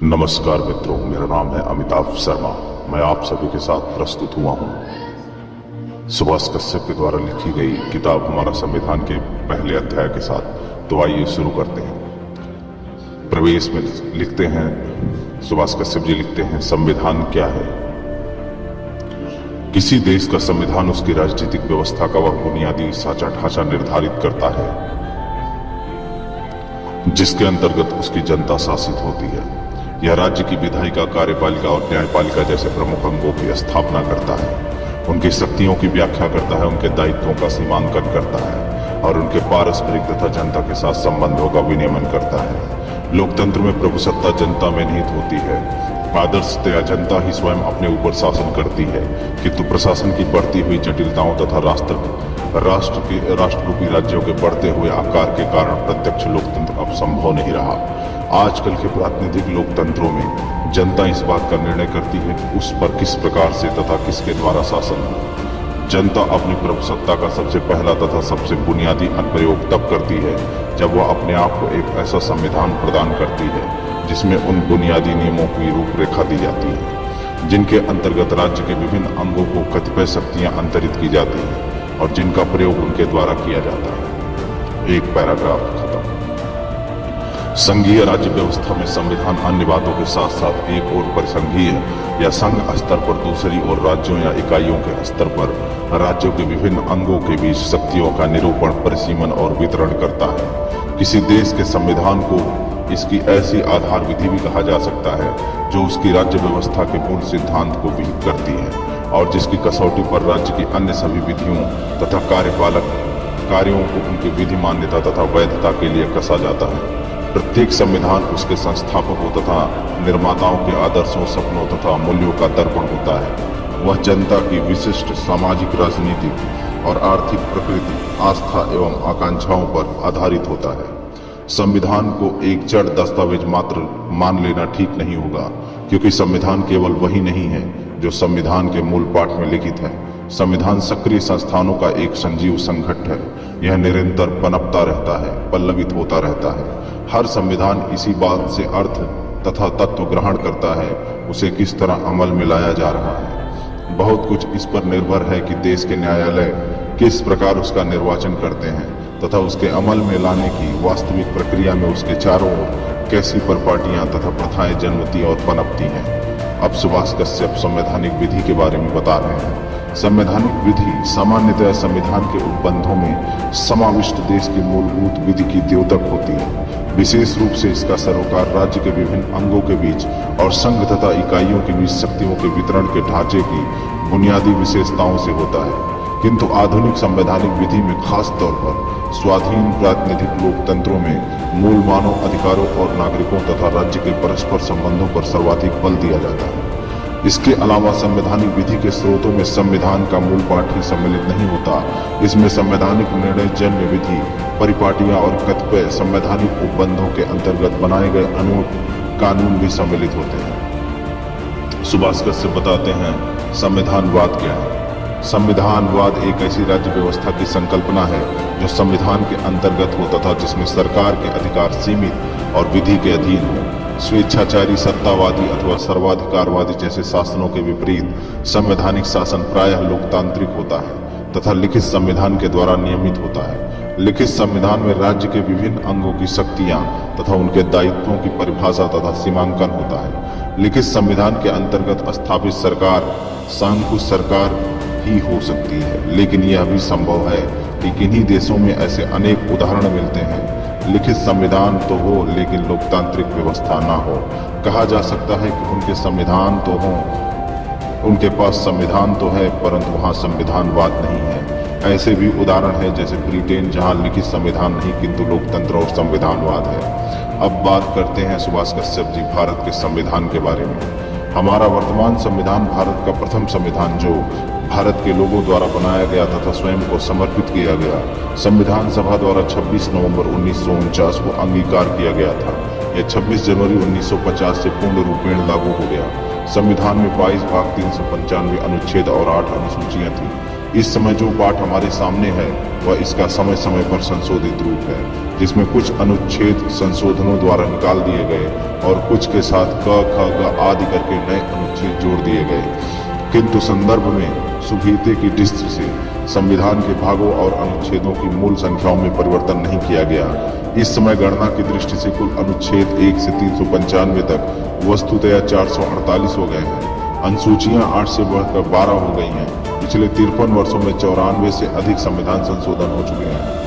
नमस्कार मित्रों, मेरा नाम है अमिताभ शर्मा। मैं आप सभी के साथ प्रस्तुत हुआ हूं सुभाष कश्यप के द्वारा लिखी गई किताब हमारा संविधान के पहले अध्याय के साथ। तो आइए शुरू करते हैं। प्रवेश में लिखते हैं, सुभाष कश्यप जी लिखते हैं, संविधान क्या है? किसी देश का संविधान उसकी राजनीतिक व्यवस्था का वह बुनियादी साचा ढांचा निर्धारित करता है जिसके अंतर्गत उसकी जनता शासित होती है। यह राज्य की विधायिका, कार्यपालिका और न्यायपालिका जैसे प्रमुख अंगों की स्थापना करता है, उनकी शक्तियों की व्याख्या करता है, उनके दायित्वों का सीमांकन करता है और उनके पारस्परिक तथा जनता के साथ संबंधों का विनियमन करता है। लोकतंत्र में प्रभुसत्ता जनता में निहित होती है। आदर्शतया जनता ही स्वयं अपने ऊपर शासन करती है, किंतु प्रशासन की बढ़ती हुई जटिलताओं तथा राष्ट्ररूपी राज्यों के बढ़ते हुए आकार के कारण प्रत्यक्ष लोकतंत्र अब संभव नहीं रहा। आजकल के प्रातिनिधिक लोकतंत्रों में जनता इस बात का निर्णय करती है कि उस पर किस प्रकार से तथा किसके द्वारा शासन हो। जनता अपनी प्रभुसत्ता का सबसे पहला तथा सबसे बुनियादी अनुप्रयोग तब करती है जब वह अपने आप को एक ऐसा संविधान प्रदान करती है जिसमें उन बुनियादी नियमों की रूपरेखा दी जाती है जिनके अंतर्गत राज्य के विभिन्न अंगों को कतिपय शक्तियां अंतरित की जाती हैं और जिनका प्रयोग उनके द्वारा किया जाता है। एक पैराग्राफ खत्म। संघीय राज्य व्यवस्था में संविधान अन्य बातों के साथ साथ एक और परिसंघीय या संघ स्तर पर, दूसरी ओर राज्यों या इकाइयों के स्तर पर राज्यों के विभिन्न अंगों के बीच शक्तियों का निरूपण, परिसीमन और वितरण करता है। किसी देश के संविधान को इसकी ऐसी आधार विधि भी कहा जा सकता है जो उसकी राज्य व्यवस्था के मूल सिद्धांत को विहित करती है और जिसकी कसौटी पर राज्य की अन्य सभी विधियों तथा कार्यपालक कार्यों को उनकी विधि मान्यता तथा वैधता के लिए कसा जाता है। प्रत्येक संविधान उसके संस्थापकों तथा निर्माताओं के आदर्शों, सपनों तथा मूल्यों का दर्पण होता है। वह जनता की विशिष्ट सामाजिक, राजनीतिक और आर्थिक प्रकृति, आस्था एवं आकांक्षाओं पर आधारित होता है। संविधान को एक जड़ दस्तावेज मात्र मान लेना ठीक नहीं होगा, क्योंकि संविधान केवल वही नहीं है जो संविधान के मूल पाठ में लिखित है। संविधान सक्रिय संस्थानों का एक संजीव संघट्ट है। यह निरंतर पनपता रहता है, पल्लवित होता रहता है। हर संविधान इसी बात से अर्थ तथा तत्व ग्रहण करता है उसे किस तरह अमल में लाया जा रहा है। बहुत कुछ इस पर निर्भर है कि देश के न्यायालय किस प्रकार उसका निर्वाचन करते हैं तथा उसके अमल में लाने की वास्तविक प्रक्रिया में उसके चारों ओर कैसी परिपाटियां तथा प्रथाएं जन्मती और पनपती हैं। अब सुभाष कश्यप संवैधानिक विधि के बारे में बता रहे हैं। संवैधानिक विधि सामान्यतः संविधान के उपबंधों में समाविष्ट देश की मूलभूत विधि की द्योतक होती है। विशेष रूप से इसका सरोकार राज्य के विभिन्न अंगों के बीच और संघ तथा इकाइयों के बीच शक्तियों के वितरण के ढांचे की बुनियादी विशेषताओं से होता है। किंतु आधुनिक संवैधानिक विधि में खास तौर पर स्वाधीन प्रातिनिधिक लोकतंत्रों में मूल मानव अधिकारों और नागरिकों तथा राज्य के परस्पर संबंधों पर सर्वाधिक बल दिया जाता है। इसके अलावा संवैधानिक विधि के स्रोतों में संविधान का मूल पाठ ही सम्मिलित नहीं होता। इसमें संवैधानिक निर्णय, जन्य विधि, परिपाटियां और कतिपय संवैधानिक उपबंधों के अंतर्गत बनाए गए कानून भी सम्मिलित होते हैं। सुभाष कश्यप बताते हैं, संविधानवाद क्या है? संविधानवाद एक ऐसी राज्य व्यवस्था की संकल्पना है जो संविधान के अंतर्गत हो तथा जिसमें सरकार के अधिकार सीमित और विधि के अधीन हो। स्वेच्छाचारी, सत्तावादी अथवा सर्वाधिकारवादी जैसे शासनों के विपरीत संवैधानिक शासन प्रायः लोकतांत्रिक होता है तथा लिखित संविधान के द्वारा नियमित होता है। लिखित संविधान में राज्य के विभिन्न अंगों की शक्तियां तथा उनके दायित्वों की परिभाषा तथा सीमांकन होता है। लिखित संविधान के अंतर्गत स्थापित सरकार सांकुश सरकार ही हो सकती है, लेकिन यह भी संभव है कि किन्हीं देशों में ऐसे अनेक उदाहरण मिलते हैं। लिखित संविधान तो हो लेकिन लोकतांत्रिक व्यवस्था ना हो। कहा जा सकता है कि उनके संविधान तो हो, उनके पास संविधान तो है परंतु वहाँ संविधानवाद नहीं है। ऐसे भी उदाहरण है जैसे ब्रिटेन, जहाँ लिखित संविधान नहीं किंतु लोकतंत्र और संविधानवाद है। अब बात करते हैं सुभाष कश्यप जी भारत के संविधान के बारे में। हमारा वर्तमान संविधान भारत का प्रथम संविधान जो भारत के लोगों द्वारा बनाया गया तथा स्वयं को समर्पित किया गया। संविधान सभा द्वारा 26 नवंबर 1949 को अंगीकार किया गया था। यह 26 जनवरी 1950 से पूर्ण रूपेण लागू हो गया। संविधान में 22 भाग, 395 अनुच्छेद और 8 अनुसूचियां थी। इस समय जो पाठ हमारे सामने है वह इसका समय समय पर संशोधित रूप है, जिसमें कुछ अनुच्छेद संशोधनों द्वारा निकाल दिए गए और कुछ के साथ क ख ग आदि करके नए अनुच्छेद जोड़ दिए गए। किंतु संदर्भ में सुभीते की दृष्टि से संविधान के भागों और अनुच्छेदों की मूल संख्याओं में परिवर्तन नहीं किया गया। इस समय गणना की दृष्टि से कुल अनुच्छेद 1 से 395 तक वस्तुतया 448 हो गए हैं। अनुसूचियां 8 से बढ़कर 12 हो गई हैं। पिछले 53 वर्षों में 94 से अधिक संविधान संशोधन हो चुके हैं।